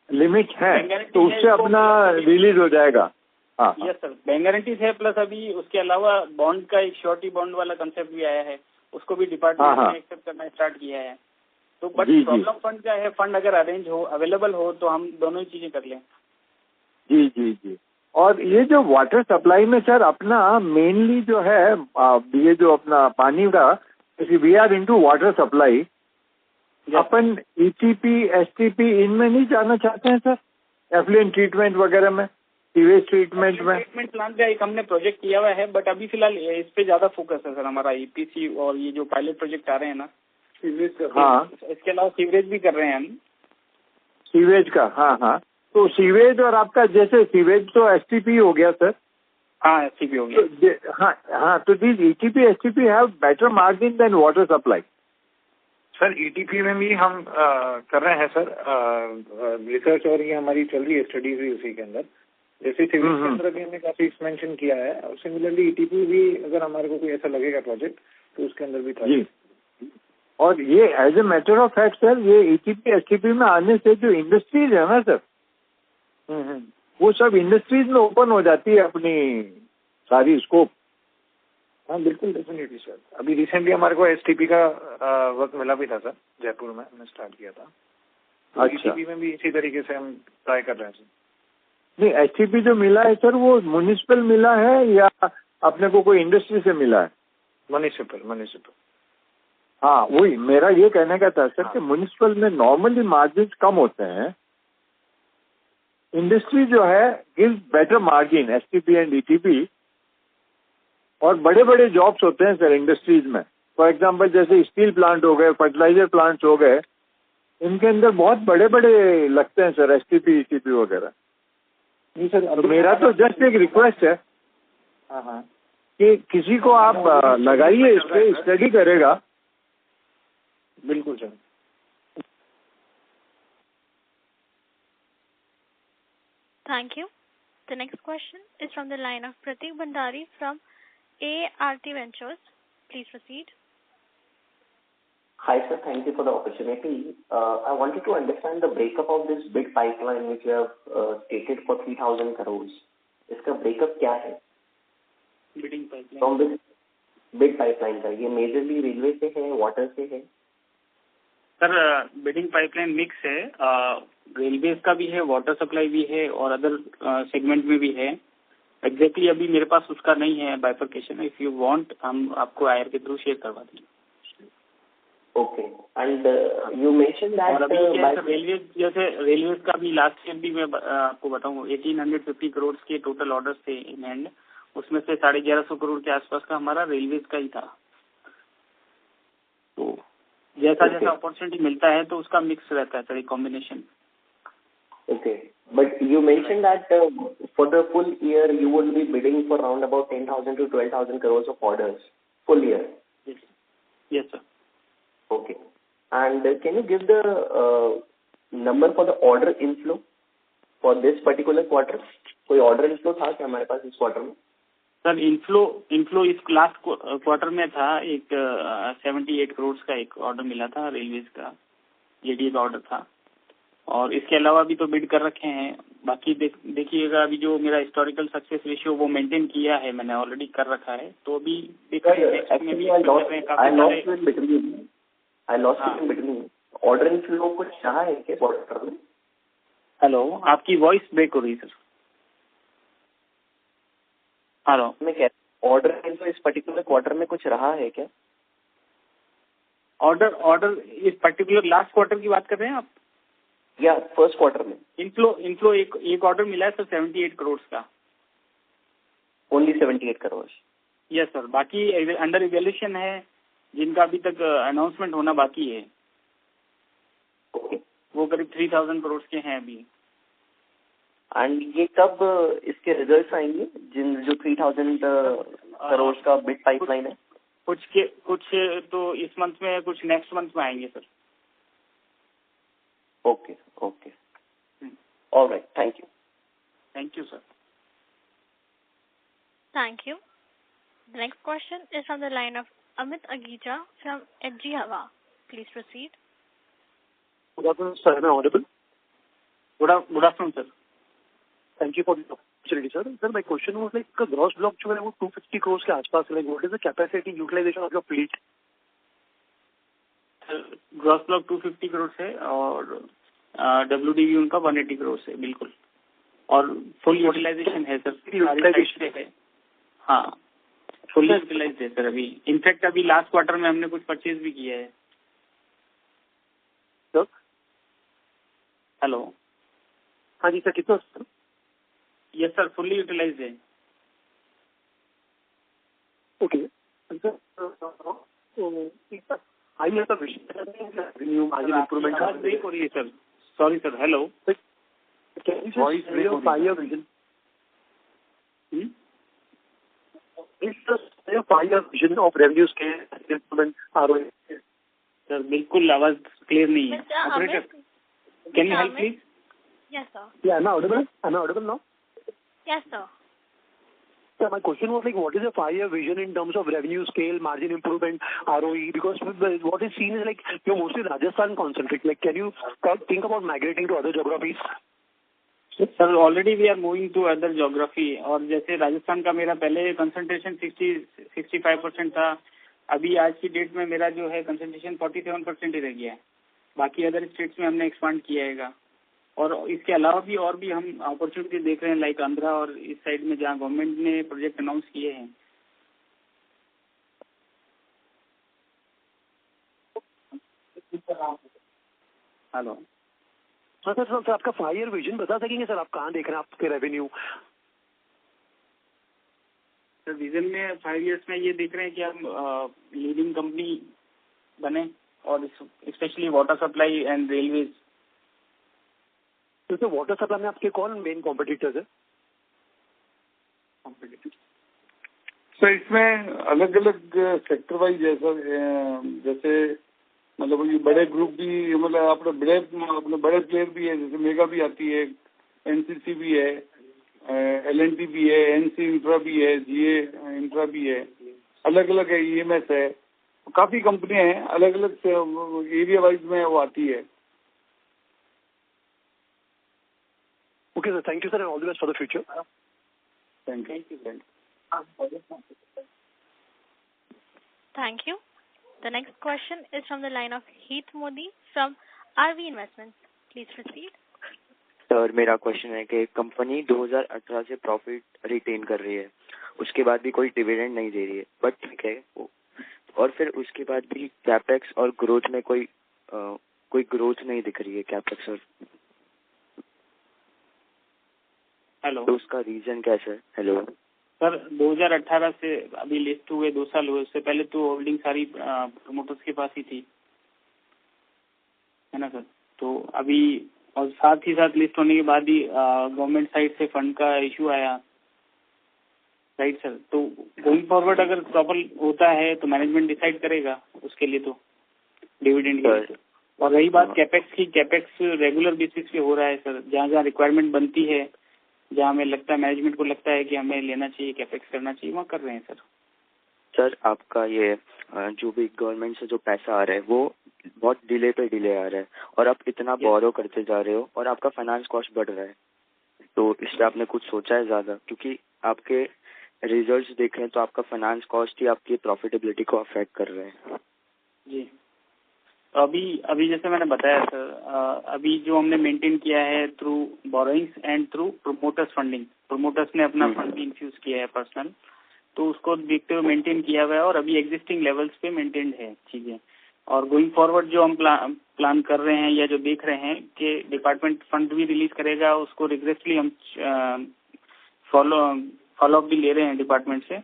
लिमिट है तो उससे अपना रिलीज हो जाएगा। हाँ यस सर, बैंक गारंटीज है, प्लस अभी उसके अलावा बॉन्ड का एक श्योरिटी बॉन्ड वाला कंसेप्ट भी आया है, उसको भी डिपार्टमेंट ने एक्सेप्ट करना स्टार्ट किया है। तो बट प्रॉब्लम फंड का है, फंड अगर अरेंज हो, अवेलेबल हो, तो हम दोनों ही चीजें कर लें। जी। और ये जो वाटर सप्लाई में सर अपना मेनली जो है, ये जो अपना पानी का, we are into water supply, अपन ETP, STP इनमें नहीं जाना चाहते हैं सर? एफ्लुएंट ट्रीटमेंट वगैरह में, सीवेज ट्रीटमेंट में? ट्रीटमेंट प्लांट का एक हमने प्रोजेक्ट किया हुआ है, बट अभी फिलहाल इस पे ज्यादा फोकस है सर हमारा। EPC और ये जो पायलट प्रोजेक्ट आ रहे हैं ना, हाँ, इसके अलावा सीवरेज भी कर रहे हैं हम। सीवेज का? हाँ। तो सीवेज और आपका जैसे सीवेज तो STP हो गया सर। हाँ, STP हो गया। हाँ, तो this ETP, STP have better margin than water supply. Sir ETP में भी हम कर रहे हैं सर रिसर्च, और ये हमारी चल रही है स्टडीज भी उसी के अंदर। जैसे सीवेज के अंदर भी हमने काफी मेंशन किया है, और सिमिलरली ETP भी अगर हमारे को कोई ऐसा लगेगा प्रोजेक्ट, तो उसके अंदर भी था। और ये as a matter of fact sir, ये ईटीपी एसटीपी में आने से जो इंडस्ट्रीज है ना सर, वो सब इंडस्ट्रीज में ओपन हो जाती है अपनी सारी स्कोप। हाँ बिल्कुल, डेफिनेटली सर। अभी रिसेंटली हमारे को एसटीपी का वर्क मिला भी था सर, जयपुर में हमने स्टार्ट किया था। तो एसटीपी में भी इसी तरीके से हम ट्राई कर रहे हैं सर। नहीं, एसटीपी जो मिला है सर वो म्युनिसिपल मिला है या अपने को कोई इंडस्ट्री से मिला है? म्युनिसिपल। हाँ, वही मेरा ये कहने का था सर कि म्युनिसिपल में नॉर्मली मार्जिन कम होते हैं, इंडस्ट्री जो है gives better margin, STP and ETP. और बड़े बड़े जॉब्स होते हैं सर इंडस्ट्रीज में। फॉर एग्जांपल जैसे स्टील प्लांट हो गए, फर्टिलाइजर प्लांट्स हो गए, इनके अंदर बहुत बड़े बड़े लगते हैं सर एसटीपी ईटीपी वगैरह। नहीं सर, तो मेरा तो जस्ट एक रिक्वेस्ट है कि किसी को आप लगाइए, इस पे स्टडी करेगा। बिल्कुल sir. Thank you. The next question is from the line of Pratik Bhandari from ART Ventures. Please proceed. Hi sir, thank you for the opportunity. I wanted to understand the breakup of this bid pipeline which you have stated for 3,000 crores. इसका breakup क्या है? Bidding pipeline. From this bid pipeline का ये majorly railway से है, water से है? Sir bidding pipeline mix है, रेलवेज का भी है, वाटर सप्लाई भी है और अदर सेगमेंट में भी है। एग्जैक्टली अभी मेरे पास उसका नहीं है बाइफर्केशन। इफ यू वांट हम आपको आयर के थ्रू शेयर करवा देंगे। Okay, and you mention that railways, जैसे रेलवेज का भी लास्ट ईयर भी मैं आपको बताऊँ 1850 करोड़ के टोटल ऑर्डर्स थे इन हैंड, उसमें से 1150 करोड़ के आसपास का हमारा रेलवेज का ही था। तो जैसा जैसा अपॉर्चुनिटी मिलता है तो उसका मिक्स रहता है सर, एक combination. Okay, but you mentioned that for the full year you would be bidding for around about 10,000 to 12,000 crores of orders, full year. Yes. Yes, sir. Okay, and can you give the number for the order inflow for this particular quarter? कोई order inflow था क्या हमारे पास इस quarter में? Sir inflow इस last quarter में था, एक 78 करोड़ का एक ऑर्डर मिला था रेलवेज का, जेडीए का ऑर्डर था। और इसके अलावा भी तो बिड कर रखे हैं। बाकी देखिएगा अभी जो मेरा हिस्टोरिकल सक्सेस रेशियो वो मेंटेन किया है मैंने, ऑलरेडी कर रखा है। तो अभी ऑर्डर इनफ्लो कुछ रहा है क्या क्वार्टर में? हेलो, आपकी वॉइस ब्रेक हो रही है सर। हेलो, मैं कह ऑर्डर इनफ्लो इस पर्टिकुलर क्वार्टर में कुछ रहा है क्या? ऑर्डर इस पर्टिकुलर लास्ट क्वार्टर की बात कर रहे हैं आप या फर्स्ट क्वार्टर में? इनफ्लो एक ऑर्डर मिला है सर 78 करोड़ का। ओनली 78 करोड़? यस सर, बाकी अंडर इवैल्यूएशन है जिनका अभी तक अनाउंसमेंट होना बाकी है। ओके, वो करीब 3,000 करोड़ के हैं अभी। एंड ये कब इसके रिजल्ट्स आएंगे जो 3,000 करोड़ का बिड पाइपलाइन है? कुछ तो इस मंथ में, कुछ नेक्स्ट मंथ में आएंगे sir. Okay, alright, thank you sir. Thank you. The next question is from the line of Amit Agija from HG Hava. Please proceed. Good afternoon, sir. Am I audible? Good afternoon, sir. Thank you for the opportunity, sir. Sir, my question was like gross block जो है वो 250 crores के आसपास है. Like, what is the capacity utilization of your fleet? Gross block 250 crore है और WDV उनका 180 करोड़ है, बिल्कुल। और फुल यूटिलाइजेशन है सर। हाँ, फुल यूटिलाइज है सर अभी। इनफैक्ट अभी लास्ट क्वार्टर में हमने कुछ परचेज भी किया है। सर हेलो, हाँ जी सर, कितना sir? Yes sir, fully utilise है। ओके सर, आइए sir, revenue margin improvement break हो रही है सर। Sorry sir. Hello, can you voice break हो रही है? 5-year vision of revenue scale improvement ROI? Sir बिल्कुल आवाज क्लियर नहीं है। Operator, can you help please? Yes sir. Yeah, am I audible now? Yes sir. So my question was like, what is the 5-year vision in terms of revenue scale, margin improvement, ROE? Because what is seen is like you're mostly Rajasthan concentric. Like, can you think about migrating to other geographies? Sir already we are moving to other geography. और जैसे राजस्थान का मेरा पहले concentration 65% था. अभी आज की date में मेरा जो है कंसंट्रेशन 47% ही रह गया है. बाकी अदर स्टेट्स में हमने एक्सपांड किया है. और इसके अलावा भी और भी हम अपॉर्चुनिटी देख रहे हैं, लाइक आंध्रा और इस साइड में जहाँ गवर्नमेंट ने प्रोजेक्ट अनाउंस किए हैं. हेलो सर आपका 5-year विजन बता सकेंगे सर, आप कहाँ देख रहे हैं आपके रेवेन्यू? सर विजन में 5 years में ये देख रहे हैं कि हम लीडिंग कंपनी बने, और specially water supply and railways. तो वाटर सप्लाई में आपके कौन मेन कॉम्पिटिटर्स है? सर इसमें अलग अलग सेक्टर वाइज है सर. जैसे मतलब ये बड़े ग्रुप भी, मतलब अपने बड़े प्लेयर भी है, जैसे मेगा भी आती है, एनसीसी भी है, एलएनटी भी है, एनसी इंफ्रा भी है, जीए इंफ्रा भी है, अलग अलग है, ईएमएस है. काफी कंपनियां हैं, अलग अलग एरिया वाइज में वो आती है. Okay, sir. Thank you, sir, and all the best for the future. Thank you. Thank you. The next question is from the line of Heath Modi from RV Investments. Please proceed. Sir मेरा question है कि company 2018 से profit retain कर रही है, उसके बाद भी कोई डिविडेंड नहीं दे रही है, बट ठीक है, और फिर उसके बाद भी कैपेक्स और ग्रोथ में कोई ग्रोथ नहीं दिख रही है, कैपेक्स और. हेलो, तो उसका रीजन कैसे है? हेलो सर, 2018 से अभी लिस्ट हुए 2 साल हुए. उससे पहले तो होल्डिंग सारी प्रमोटर्स के पास ही थी, है ना सर. तो अभी और साथ ही साथ लिस्ट होने के बाद ही गवर्नमेंट साइड से फंड का इशू आया, राइट सर. तो गोइंग फॉरवर्ड अगर प्रॉपर होता है तो मैनेजमेंट डिसाइड करेगा उसके लिए तो डिविडेंड के लिए. और रही बात कैपेक्स की, कैपेक्स रेगुलर बेसिस पे हो रहा है सर. जहाँ जहाँ रिक्वायरमेंट बनती है, जहाँ हमें लगता है, मैनेजमेंट को लगता है कि हमें लेना चाहिए, कैपेक्स करना चाहिए, वहाँ कर रहे हैं सर. सर आपका ये जो भी गवर्नमेंट से जो पैसा आ रहा है वो बहुत डिले पे डिले आ रहा है, और आप इतना बोरो करते जा रहे हो और आपका फाइनेंस कॉस्ट बढ़ रहा है. तो इस पे आपने कुछ सोचा है ज्यादा? क्योंकि आपके रिजल्ट्स देख रहे हैं तो आपका फाइनेंस कॉस्ट ही आपकी प्रॉफिटेबिलिटी को अफेक्ट कर रहे हैं. जी, अभी जैसे मैंने बताया सर, अभी जो हमने मेंटेन किया है through borrowings and through promoters funding. Promoters ने अपना फंड भी इन्फ्यूज किया है पर्सनल, तो उसको देखते हुए मेंटेन किया हुआ है, और अभी एग्जिस्टिंग लेवल्स पे मेंटेन्ड है चीजें. और गोइंग फॉरवर्ड जो हम प्लान कर रहे हैं या जो देख रहे हैं कि डिपार्टमेंट फंड भी रिलीज करेगा, उसको रिग्रेसली हम फॉलो अप भी ले रहे हैं डिपार्टमेंट से.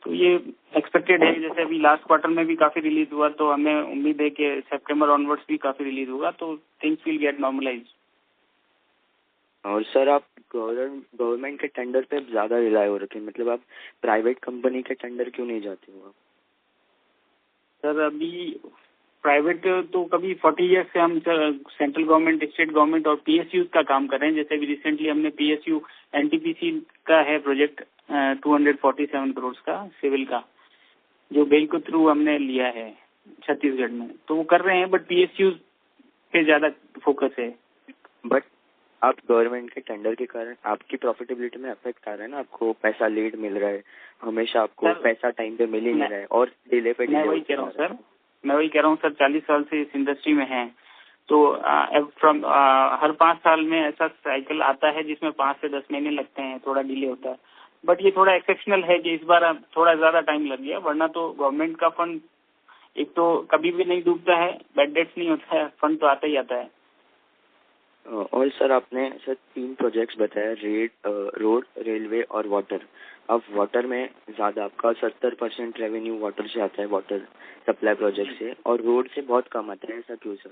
तो ये एक्सपेक्टेड है. जैसे अभी लास्ट क्वार्टर में भी काफी रिलीज हुआ, तो हमें उम्मीद है कि सितंबर ऑनवर्ड्स भी काफी रिलीज होगा, तो थिंग्स विल गेट नॉर्मलाइज. और सर आप गवर्नमेंट के टेंडर पे ज्यादा रिलाय हो रखे हैं, मतलब आप प्राइवेट कंपनी के टेंडर क्यों नहीं जाते हो? सर अभी प्राइवेट तो कभी 40 ईयर्स से हम सेंट्रल गवर्नमेंट, स्टेट गवर्नमेंट और पीएसयू का काम कर रहे हैं. जैसे अभी रिसेंटली हमने पीएसयू एनटीपीसी का है प्रोजेक्ट 247 करोड़ का सिविल का, जो बेल के थ्रू हमने लिया है छत्तीसगढ़ में, तो वो कर रहे हैं. बट पीएसयू पे ज्यादा फोकस है. बट आप गवर्नमेंट के टेंडर के कारण आपकी प्रॉफिटेबिलिटी में अफेक्ट आ रहा है ना. आपको पैसा लेट मिल रहा है, हमेशा आपको पैसा टाइम पे मिल ही नहीं रहा है, और डिले पे डिले. मैं वही कह रहा हूँ सर 40 साल से इस इंडस्ट्री में है, तो हर 5 साल में ऐसा साइकिल आता है जिसमें 5 से 10 महीने लगते हैं, थोड़ा डिले होता है. बट ये थोड़ा एक्सेप्शनल है कि इस बार थोड़ा ज्यादा टाइम लग गया, वरना तो गवर्नमेंट का फंड एक तो कभी भी नहीं डूबता है, बैड डेट्स नहीं होता है, फंड तो आता ही आता है. और सर आपने सर 3 प्रोजेक्ट्स बताया, रोड, रेलवे और वाटर. अब वाटर में ज्यादा आपका 70% रेवेन्यू वाटर से आता है, वाटर सप्लाई प्रोजेक्ट से, और रोड से बहुत कम आता है. ऐसा क्यों सर?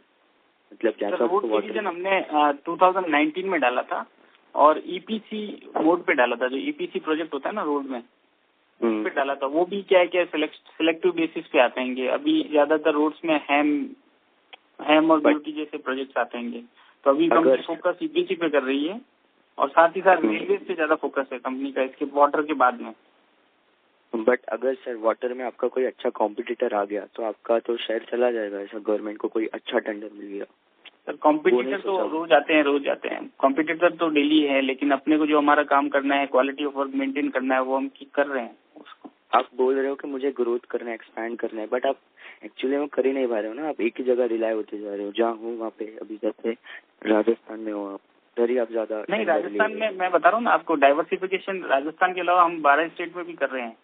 मतलब क्या रोड डिवीजन हमने 2019 में डाला था, और ईपीसी मोड पे डाला था. जो ईपीसी प्रोजेक्ट होता है ना रोड में, उस पे डाला था. वो भी क्या है कि सिलेक्टिव बेसिस पे आते हैं. अभी ज्यादातर रोड्स में हैम और ब्यूटी जैसे प्रोजेक्ट्स आते हैं. तो अभी कंपनी फोकस ईपीसी पे कर रही है, और साथ ही साथ रेलवे पे ज्यादा फोकस है कंपनी का, इसके वाटर के बाद में। बट अगर सर वाटर में आपका कोई अच्छा कॉम्पिटिटर आ गया तो आपका तो शेयर चला जाएगा, ऐसा गवर्नमेंट को कोई अच्छा टेंडर मिल गया। सर कॉम्पिटिटर तो रोज आते हैं, कॉम्पिटिटर तो डेली है, लेकिन अपने को जो हमारा काम करना है, क्वालिटी ऑफ वर्क मेंटेन करना है, वो हम कर रहे हैं उसको। आप बोल रहे हो कि मुझे ग्रोथ करना है, एक्सपैंड करना है, बट आप एक्चुअली वो कर ही नहीं पा रहे हो ना। आप एक ही जगह रिलाय होते जा रहे हो। जहाँ हो वहाँ पे, अभी जैसे राजस्थान में हो आप, उधर ही आप ज्यादा नहीं। राजस्थान में मैं बता रहा हूँ ना आपको, डाइवर्सिफिकेशन राजस्थान के अलावा हम 12 स्टेट में भी कर रहे हैं,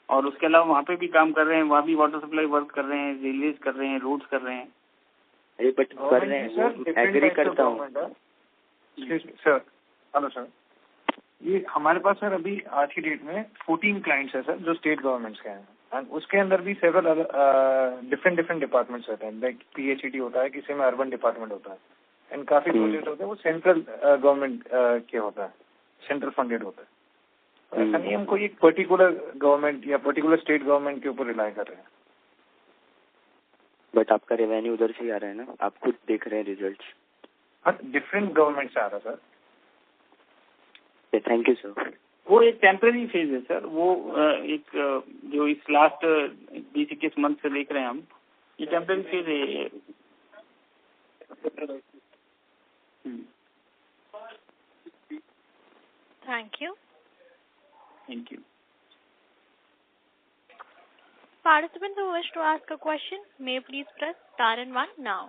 और उसके अलावा वहाँ पे भी काम कर रहे हैं, वहाँ भी वाटर सप्लाई वर्क कर रहे हैं, रेलवेज कर रहे हैं, रोड्स कर रहे हैं। अरे बट कर रहे हैं, एग्री करता हूँ सर। हेलो सर, ये हमारे पास सर अभी आज की डेट में 14 क्लाइंट्स है सर, जो स्टेट गवर्नमेंट्स के हैं, एंड उसके अंदर भी सेवरल डिफरेंट डिपार्टमेंट्स होते हैं। लाइक PHED होता है, किसी में अर्बन डिपार्टमेंट होता है, एंड काफी प्रोजेक्ट होते हैं वो सेंट्रल गवर्नमेंट के होता है, सेंट्रल फंडेड होता है। ऐसा नहीं हम कोई एक पर्टिकुलर गवर्नमेंट या पर्टिकुलर स्टेट गवर्नमेंट के ऊपर रिलाय कर रहे हैं। बट आपका रेवेन्यू उधर से ही आ रहा है ना, आप खुद देख रहे हैं रिजल्ट्स। हाँ, डिफरेंट गवर्नमेंट से आ रहा है सर। Thank you sir. वो एक टेम्पररी फेज है सर, वो एक जो इस लास्ट 20-21 मंथ से देख रहे हैं हम, ये टेम्पररी फेज है। Thank you. Thank you. Participants who wish to ask a question may please press star and 1 now.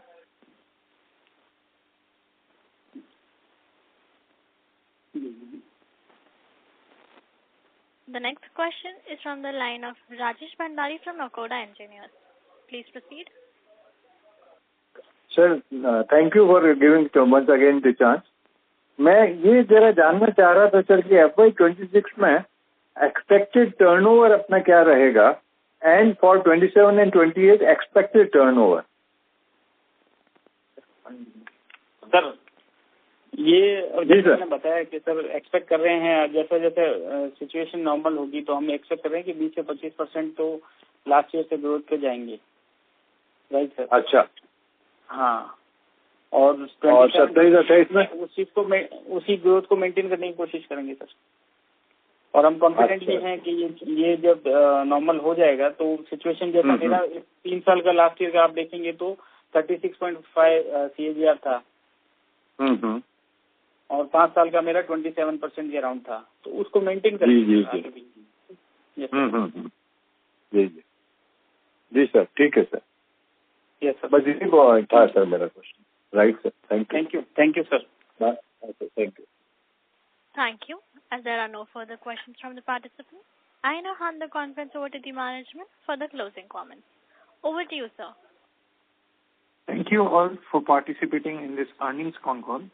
The next question is from the line of Rajesh Bhandari from Nakoda Engineers. Please proceed. Sir, thank you for giving once again the chance. मैं ये जरा जानना चाह रहा था sir कि FY26 में expected turnover अपना क्या रहेगा, and for 27 and 28 expected turnover. Sir ये जैसे मैंने बताया कि सर एक्सपेक्ट कर रहे हैं, जैसे जैसे सिचुएशन नॉर्मल होगी तो हम एक्सपेक्ट कर रहे हैं कि 20 से 25% तो लास्ट ईयर से ग्रोथ पे जाएंगे। Right sir? अच्छा, हाँ। और 27-28 में उसी ग्रोथ को मेंटेन करने की कोशिश करेंगे सर। और हम कॉन्फिडेंट भी हैं कि ये जब नॉर्मल हो जाएगा तो सिचुएशन जैसा मेरा 3 साल का लास्ट ईयर का आप देखेंगे तो 36.5 CAGR था, और 5 साल का मेरा 27% के अराउंड था, तो उसको मेंटेन करेंगे। जी सर, ठीक है सर। यस सर, बस इसी को था सर मेरा question. Right sir, thank you sir. Thank you. Thank you. As there are no further questions from the participants, I now hand the conference over to the management for the closing comments. Over to you, sir. Thank you all for participating in this earnings con call.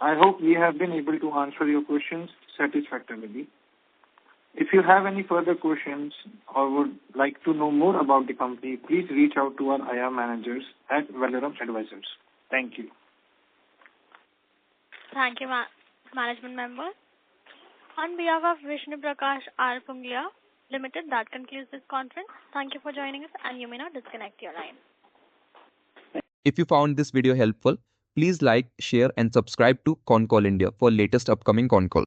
I hope we have been able to answer your questions satisfactorily. If you have any further questions or would like to know more about the company, please reach out to our IR managers at Valorum Advisors. Thank you. Thank you, management members. On behalf of Vishnu Prakash R Punglia Limited, that concludes this conference. Thank you for joining us, and you may now disconnect your line. If you found this video helpful, please like, share and subscribe to ConCall India for latest upcoming con calls.